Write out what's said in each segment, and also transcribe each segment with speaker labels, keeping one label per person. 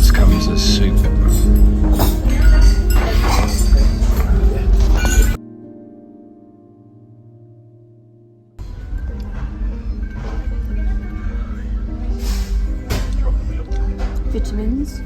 Speaker 1: just comes as soup.
Speaker 2: Vitamins.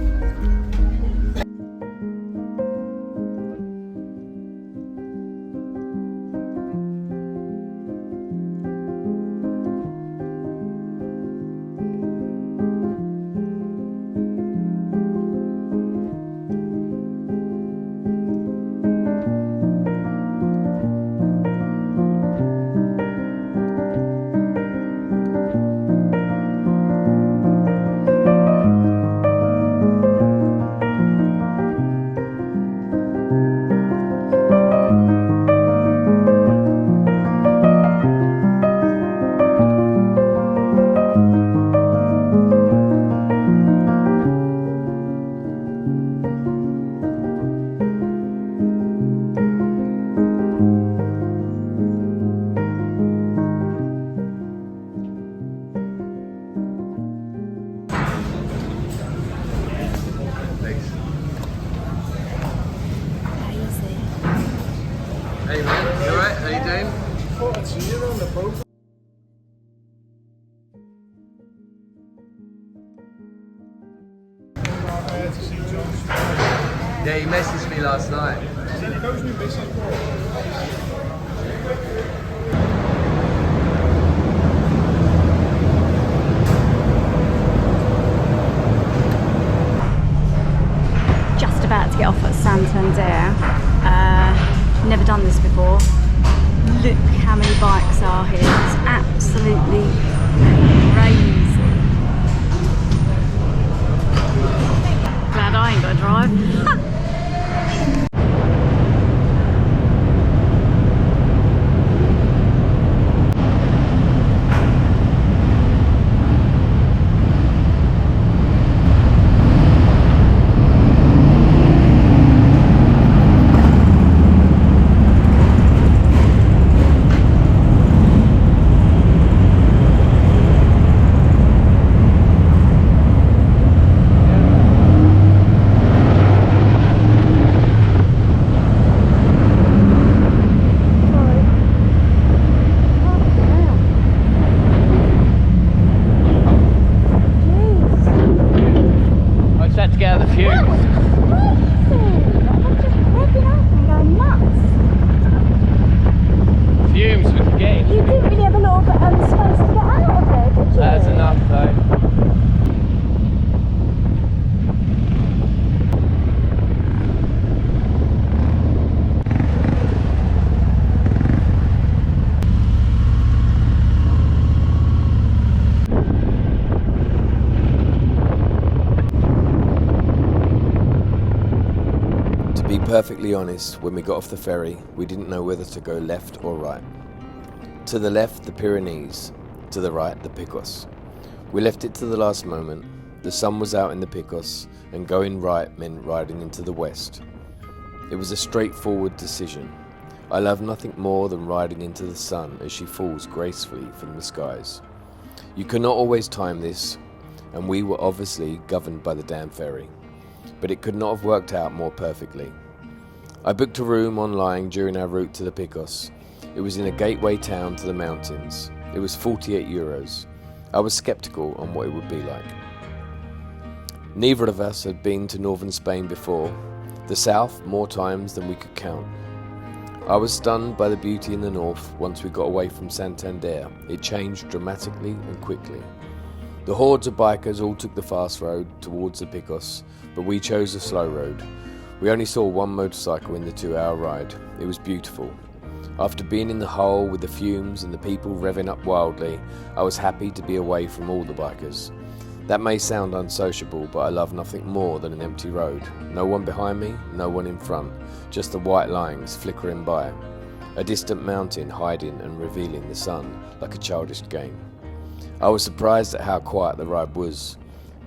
Speaker 1: Hey man, you alright? How you doing?
Speaker 3: Thought I'd see you on the boat. I had to see John's.
Speaker 1: Yeah, he messaged me last night.
Speaker 3: He goes new business for.
Speaker 2: Just about to get off at Santander. Never done this before. Look how many bikes are here. It's absolutely crazy. Glad I ain't got to drive.
Speaker 4: To be perfectly honest, when we got off the ferry, we didn't know whether to go left or right. To the left, the Pyrenees. To the right, the Picos. We left it to the last moment. The sun was out in the Picos, and going right meant riding into the west. It was a straightforward decision. I love nothing more than riding into the sun as she falls gracefully from the skies. You cannot always time this, and we were obviously governed by the damn ferry. But it could not have worked out more perfectly. I booked a room online during our route to the Picos. It was in a gateway town to the mountains. It was €48. I was sceptical on what it would be like. Neither of us had been to northern Spain before, the south more times than we could count. I was stunned by the beauty in the north. Once we got away from Santander, it changed dramatically and quickly. The hordes of bikers all took the fast road towards the Picos, but we chose the slow road. We only saw one motorcycle in the 2-hour ride. It was beautiful. After being in the hole with the fumes and the people revving up wildly, I was happy to be away from all the bikers. That may sound unsociable, but I love nothing more than an empty road. No one behind me, no one in front, just the white lines flickering by. A distant mountain hiding and revealing the sun like a childish game. I was surprised at how quiet the ride was.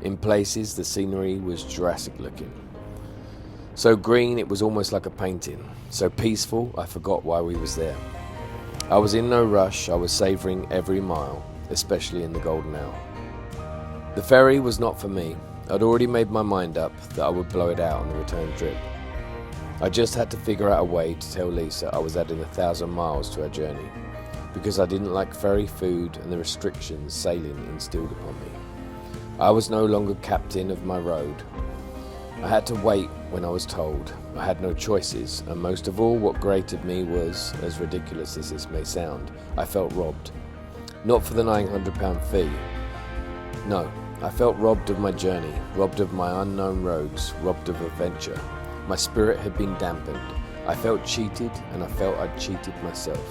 Speaker 4: In places, the scenery was Jurassic looking. So green, it was almost like a painting. So peaceful, I forgot why we was there. I was in no rush. I was savouring every mile, especially in the golden hour. The ferry was not for me. I'd already made my mind up that I would blow it out on the return trip. I just had to figure out a way to tell Lisa I was adding 1,000 miles to our journey, because I didn't like ferry food and the restrictions sailing instilled upon me. I was no longer captain of my road. I had to wait when I was told. I had no choices, and most of all, what grated me was, as ridiculous as this may sound, I felt robbed. Not for the £900 fee. No, I felt robbed of my journey, robbed of my unknown roads, robbed of adventure. My spirit had been dampened. I felt cheated, and I felt I'd cheated myself.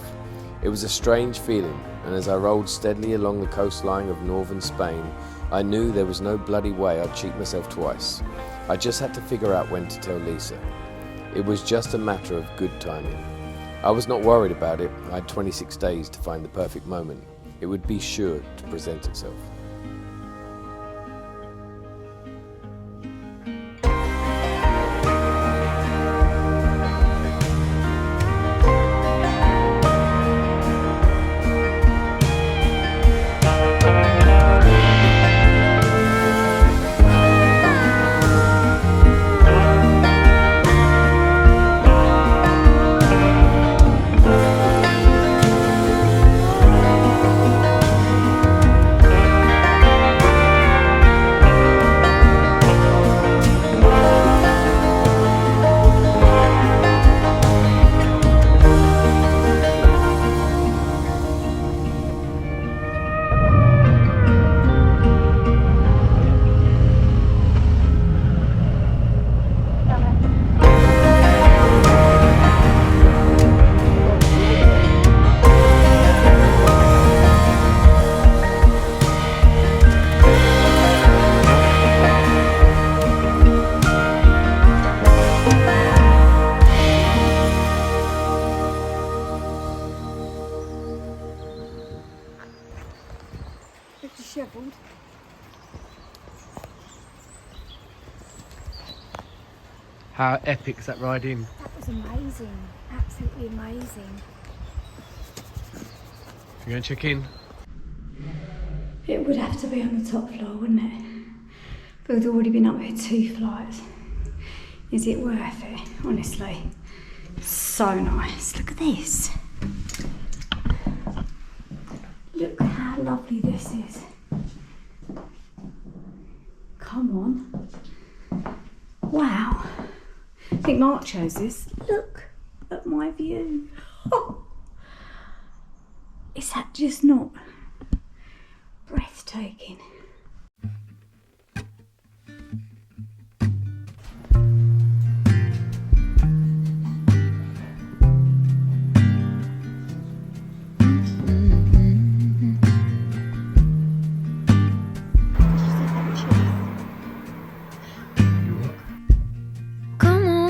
Speaker 4: It was a strange feeling, and as I rolled steadily along the coastline of northern Spain, I knew there was no bloody way I'd cheat myself twice. I just had to figure out when to tell Lisa. It was just a matter of good timing. I was not worried about it. I had 26 days to find the perfect moment. It would be sure to present itself.
Speaker 2: Dishevelled.
Speaker 1: How epic is that ride in?
Speaker 2: That was amazing, absolutely amazing.
Speaker 1: You going to check in?
Speaker 2: It would have to be on the top floor, wouldn't it? But we've already been up here 2 flights. Is it worth it? Honestly, so nice. Look at this. Look how lovely this is. Come on. Wow. I think Mark chose this. Look at my view. Oh. Is that just not breathtaking?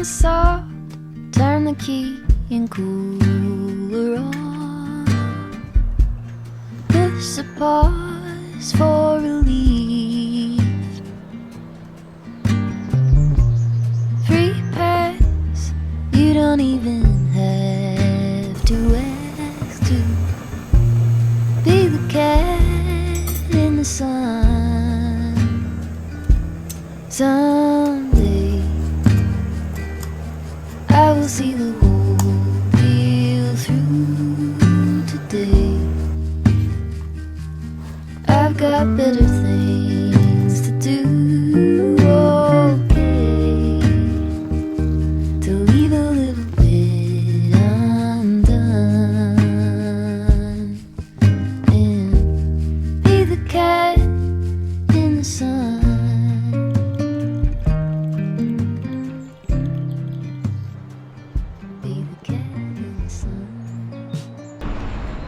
Speaker 5: Soft, turn the key and cooler on. This a pause for relief. Free pass, you don't even have to ask to be the cat in the sun. Someday I will see the whole deal through today. I've got better things to do, okay, to leave a little bit undone and be the cat in the sun.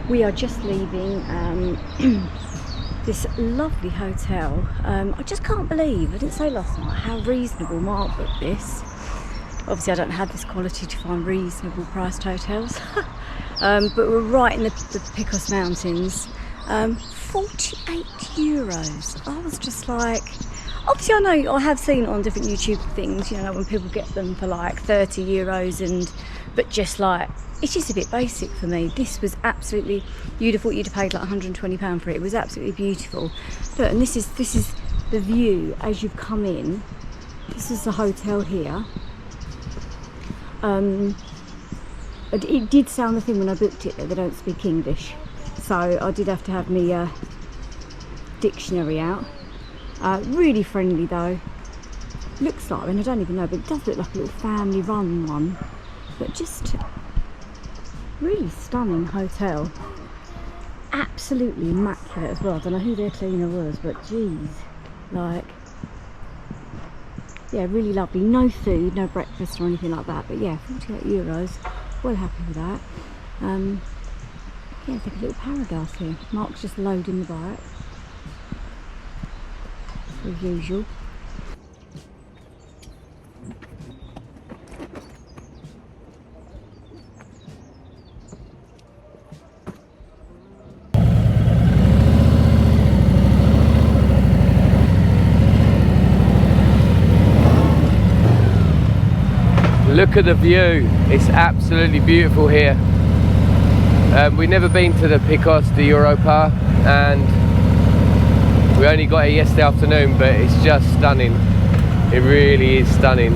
Speaker 2: We are just leaving this lovely hotel. I just can't believe, I didn't say last night, how reasonable Mark booked this. Obviously I don't have this quality to find reasonable priced hotels. But we're right in the Picos Mountains. 48 euros. I was just like, obviously I know, I have seen on different YouTube things, you know, when people get them for like 30 euros but just like, it's just a bit basic for me. This was absolutely beautiful. You'd have paid like £120 for it. It was absolutely beautiful. Look, and this is the view as you've come in. This is the hotel here. It did say on the thing when I booked it that they don't speak English, so I did have to have my dictionary out. Really friendly though. Looks like, I mean, I don't even know, but it does look like a little family run one. But just really stunning hotel. Absolutely immaculate as well. I don't know who their cleaner was, but geez, like, yeah, really lovely. No food, no breakfast or anything like that, but yeah, 48 euros. Well happy with that. Yeah, it's like a little paradise here. Mark's just loading the bike, as usual.
Speaker 4: Look at the view, it's absolutely beautiful here. We've never been to the Picos de Europa, and we only got here yesterday afternoon, but it's just stunning. It really is stunning.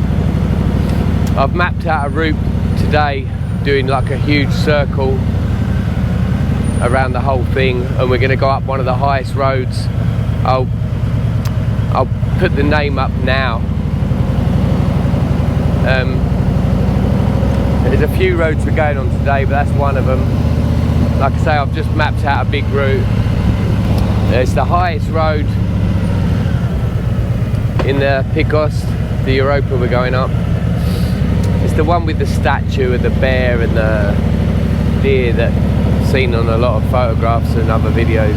Speaker 4: I've mapped out a route today, doing like a huge circle around the whole thing, and we're going to go up one of the highest roads. I'll put the name up now. There's a few roads we're going on today, but that's one of them. Like I say, I've just mapped out a big route. It's the highest road in the Picos de Europa we're going up. It's the one with the statue of the bear and the deer that's seen on a lot of photographs and other videos.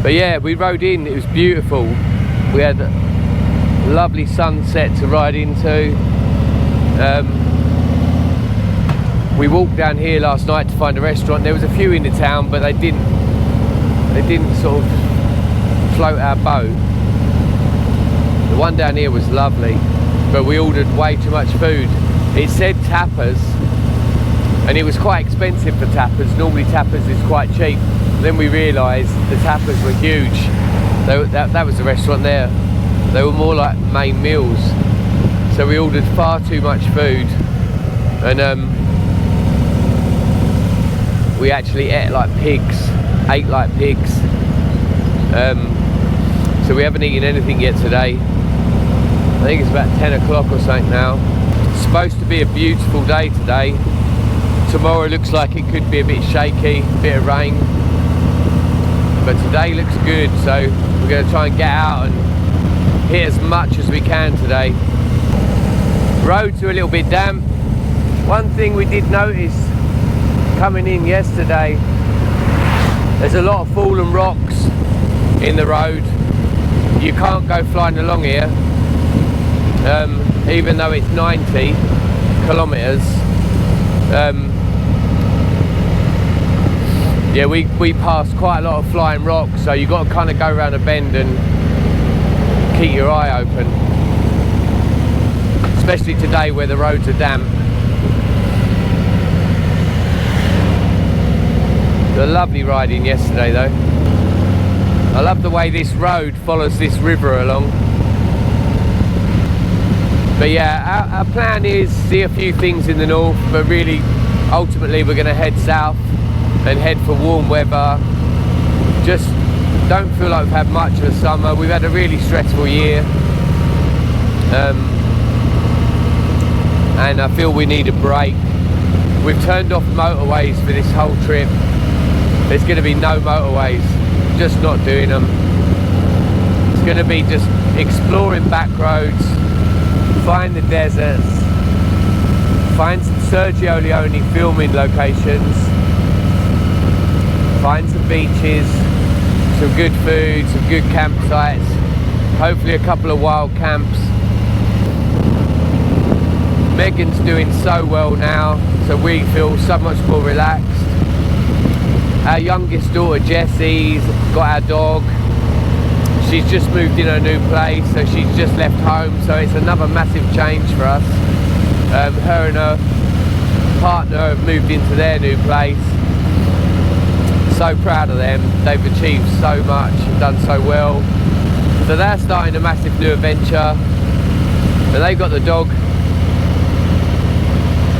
Speaker 4: But yeah, we rode in, it was beautiful. We had a lovely sunset to ride into. We walked down here last night to find a restaurant. There was a few in the town, but they didn't sort of float our boat. The one down here was lovely, but we ordered way too much food. It said tapas, and it was quite expensive for tapas. Normally tapas is quite cheap. Then we realised the tapas were huge. That was the restaurant there. They were more like main meals. So we ordered far too much food, and we actually ate like pigs. So we haven't eaten anything yet today. I think it's about 10 o'clock or something now. It's supposed to be a beautiful day today. Tomorrow looks like it could be a bit shaky, a bit of rain. But today looks good, so we're going to try and get out and hit as much as we can today. Roads are a little bit damp. One thing we did notice coming in yesterday, there's a lot of fallen rocks in the road. You can't go flying along here, even though it's 90 kilometers. Yeah, we passed quite a lot of flying rocks, so you've got to kind of go around a bend and keep your eye open, especially today where the roads are damp. A lovely riding yesterday though. I love the way this road follows this river along. But yeah, our plan is see a few things in the north, but really ultimately we're going to head south and head for warm weather. Just don't feel like we've had much of a summer. We've had a really stressful year, and I feel we need a break. We've turned off motorways for this whole trip. There's going to be no motorways, just not doing them. It's going to be just exploring back roads, find the deserts, find some Sergio Leone filming locations, find some beaches, some good food, some good campsites, hopefully a couple of wild camps. Megan's doing so well now, so we feel so much more relaxed. Our youngest daughter Jessie's got our dog. She's just moved in her new place, so she's just left home, so it's another massive change for us. Her and her partner have moved into their new place. So proud of them. They've achieved so much and done so well.
Speaker 1: So they're starting a massive new adventure, and they got the dog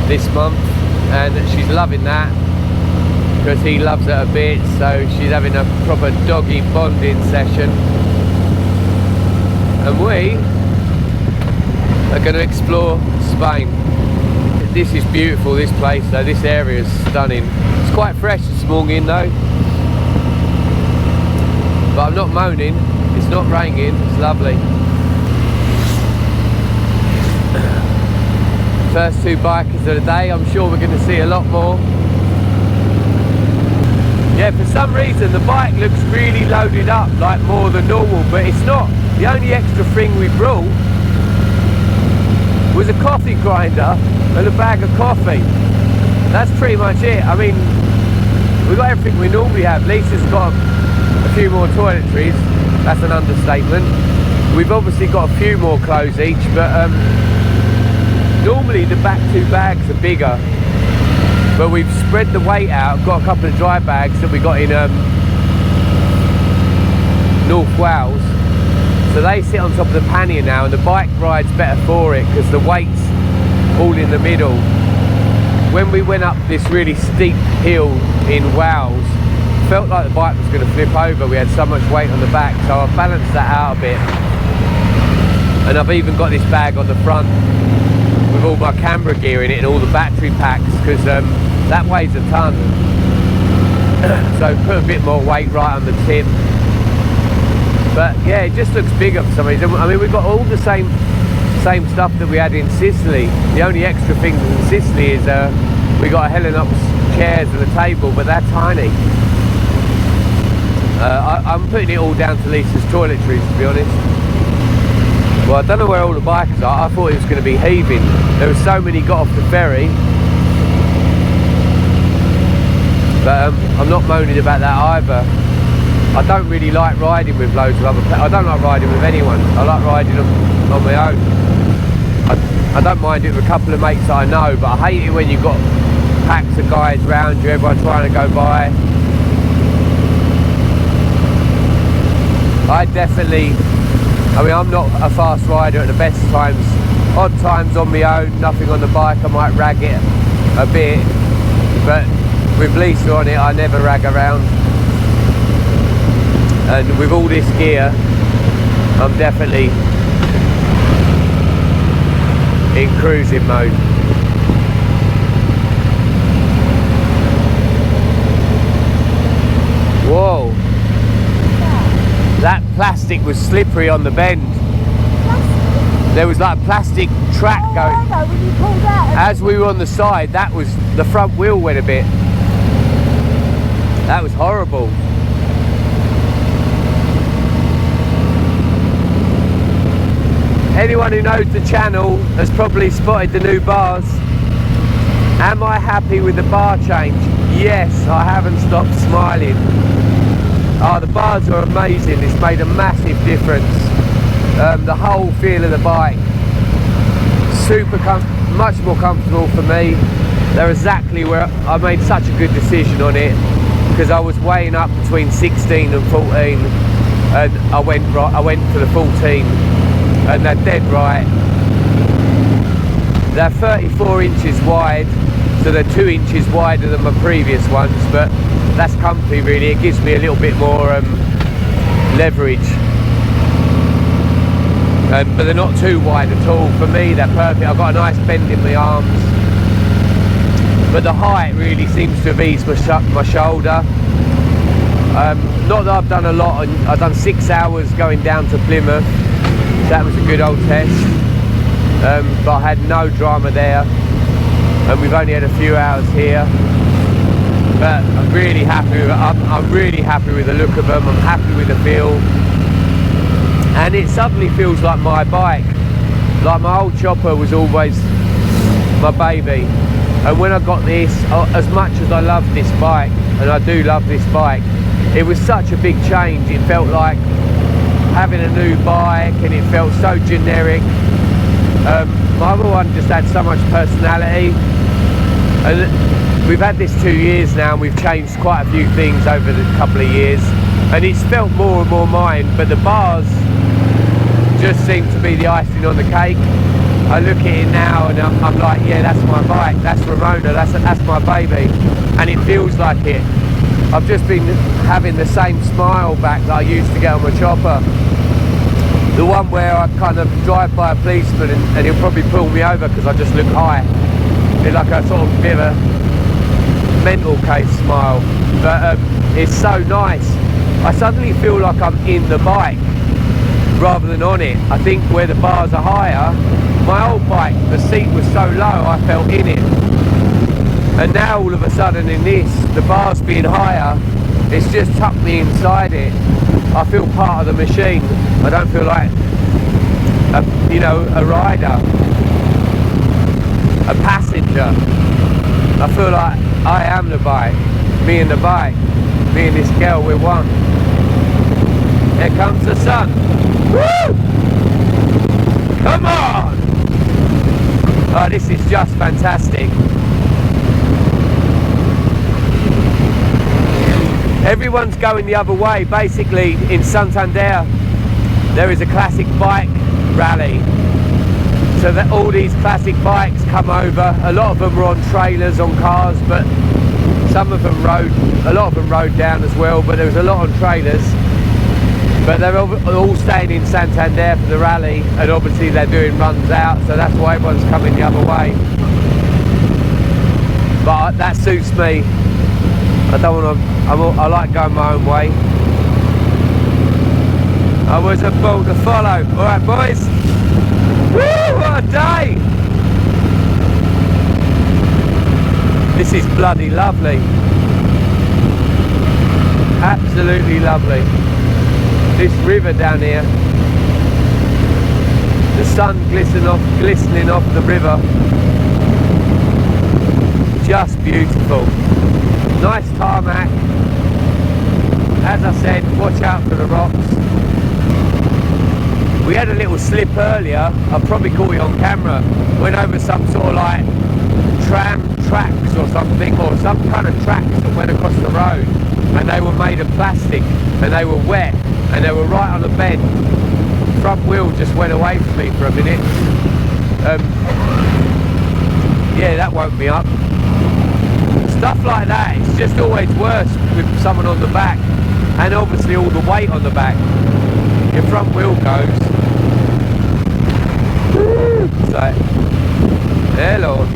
Speaker 1: this month, and she's loving that because he loves it a bit. So she's having a proper doggy bonding session, and we are going to explore Spain. This is beautiful, this place though. This area is stunning. It's quite fresh this morning though, but I'm not moaning. It's not raining, it's lovely. First two bikers of the day. I'm sure we're going to see a lot more. Yeah, for some reason the bike looks really loaded up, like more than normal, but it's not. The only extra thing we brought was a coffee grinder and a bag of coffee. That's pretty much it. I mean, we got everything we normally have. Lisa's got a few more toiletries. That's an understatement. We've obviously got a few more clothes each, but normally the back two bags are bigger. But we've spread the weight out. Got a couple of dry bags that we got in North Wales. So they sit on top of the pannier now, and the bike rides better for it because the weight's all in the middle. When we went up this really steep hill in Wales, felt like the bike was going to flip over. We had so much weight on the back, so I've balanced that out a bit. And I've even got this bag on the front with all my camera gear in it and all the battery packs, because that weighs a ton. So put a bit more weight right on the tip. But yeah, it just looks bigger for some reason. I mean, we've got all the same stuff that we had in Sicily. The only extra things in Sicily is we got a Helinox chairs and a table, but they're tiny. I'm putting it all down to Lisa's toiletries, to be honest. Well, I don't know where all the bikers are. I thought it was going to be heaving. There were so many got off the ferry. But I'm not moaning about that either. I don't really like riding with loads of other people. I don't like riding with anyone. I like riding on my own. I don't mind it with a couple of mates that I know, but I hate it when you've got packs of guys around you, everyone trying to go by. I mean, I'm not a fast rider at the best times. Odd times on my own, nothing on the bike, I might rag it a bit. But with Lisa on it, I never rag around. And with all this gear, I'm definitely in cruising mode. Whoa! That plastic was slippery on the bend. There was like a plastic track going.
Speaker 2: When you pulled out.
Speaker 1: As we were on the side, that was, the front wheel went a bit. That was horrible. Anyone who knows the channel has probably spotted the new bars. Am I happy with the bar change? Yes, I haven't stopped smiling. Oh, the bars are amazing. It's made a massive difference. The whole feel of the bike, much more comfortable for me. They're exactly where I made such a good decision on it, because I was weighing up between 16 and 14, and I went for the 14. And they're dead right. They're 34 inches wide, so they're 2 inches wider than my previous ones, but that's comfy really. It gives me a little bit more leverage. But they're not too wide at all. For me, they're perfect. I've got a nice bend in my arms. But the height really seems to have eased my shoulder. Not that I've done a lot. I've done 6 hours going down to Plymouth. That was a good old test, but I had no drama there, and we've only had a few hours here. But I'm really happy. I'm really happy with the look of them. I'm happy with the feel, and it suddenly feels like my bike. Like my old chopper was always my baby, and when I got this, as much as I love this bike, and I do love this bike, it was such a big change. It felt like having a new bike, and it felt so generic. My other one just had so much personality, and we've had this 2 years now, and we've changed quite a few things over the couple of years, and it's felt more and more mine. But the bars just seemed to be the icing on the cake. I look at it now and I'm like, yeah, that's my bike, that's Ramona, that's my baby, and it feels like it. I've just been having the same smile back that I used to get on my chopper. The one where I kind of drive by a policeman and he'll probably pull me over because I just look high. It's like a sort of bit of a mental case smile. But it's so nice. I suddenly feel like I'm in the bike rather than on it. I think where the bars are higher, my old bike, the seat was so low I felt in it. And now all of a sudden in this, the bars being higher, it's just tucked me inside it. I feel part of the machine. I don't feel like a rider, a passenger. I feel like I am the bike, me and the bike, me and this girl, we're one. Here comes the sun. Woo! Come on! Oh, this is just fantastic. Everyone's going the other way. Basically, in Santander, there is a classic bike rally. So that all these classic bikes come over. A lot of them are on trailers, on cars, but some of them a lot of them rode down as well, but there was a lot on trailers. But they're all staying in Santander for the rally, and obviously they're doing runs out, so that's why everyone's coming the other way. But that suits me. I don't want to. I like going my own way. I was a bull to follow. All right, boys. Woo! What a day! This is bloody lovely. Absolutely lovely. This river down here. The sun glistening off the river. Just beautiful. Nice tarmac. As I said, watch out for the rocks. We had a little slip earlier. I probably caught it on camera. Went over some sort of like tram tracks or something, or some kind of tracks that went across the road, and they were made of plastic and they were wet and they were right on the bend. Front wheel just went away from me for a minute. Yeah, that woke me up. Stuff like that, it's just always worse with someone on the back, and obviously all the weight on the back. Your front wheel goes. It's like, hello.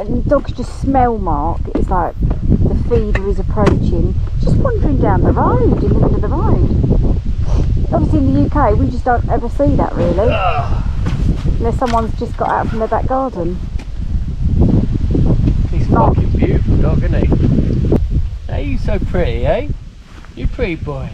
Speaker 2: and the dogs just smell Mark. It's like the feeder is approaching. Just wandering down the road, in the middle of the road. Obviously in the UK we just don't ever see that really. Unless someone's just got out from their back garden.
Speaker 1: He's fucking beautiful dog, isn't he? Hey, you so pretty, eh? You pretty boy.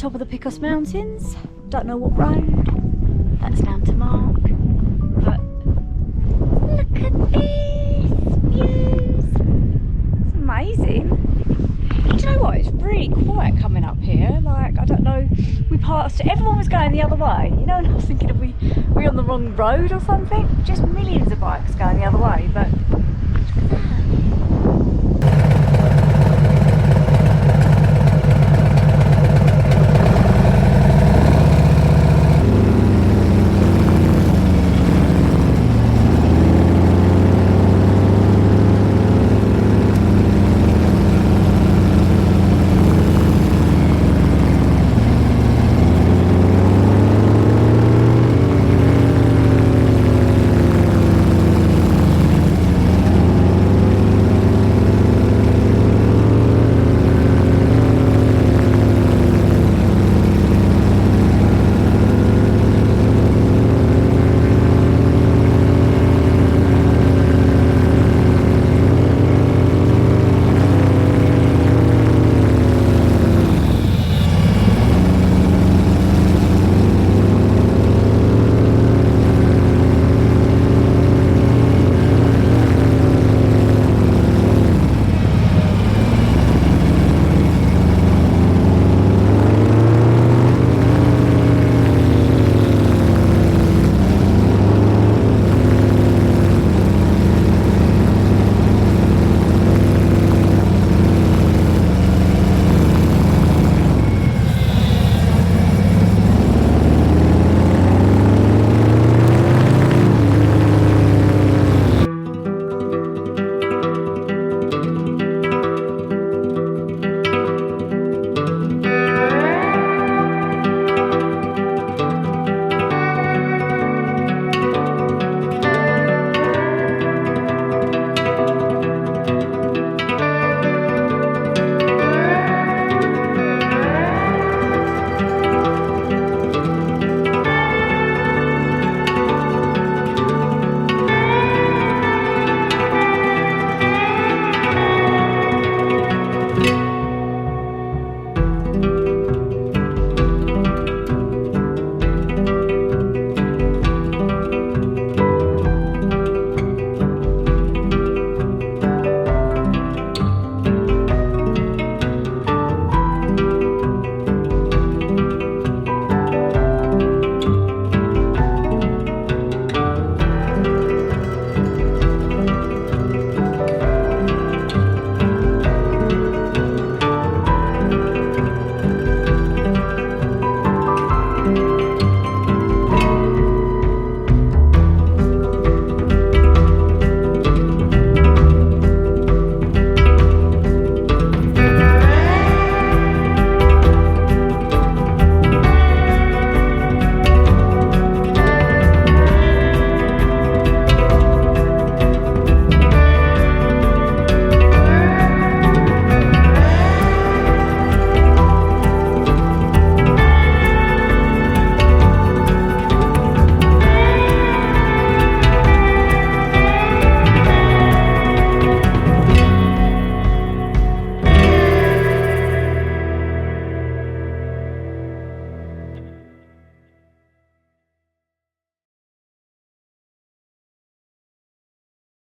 Speaker 2: top of the Picos Mountains. Don't know what road. That's down to Mark. But look at these views. It's amazing. Do you know what? It's really quiet coming up here. Like, I don't know. We passed. Everyone was going the other way. You know, and I was thinking, are we on the wrong road or something? Just millions of bikes going the other way. But look at that.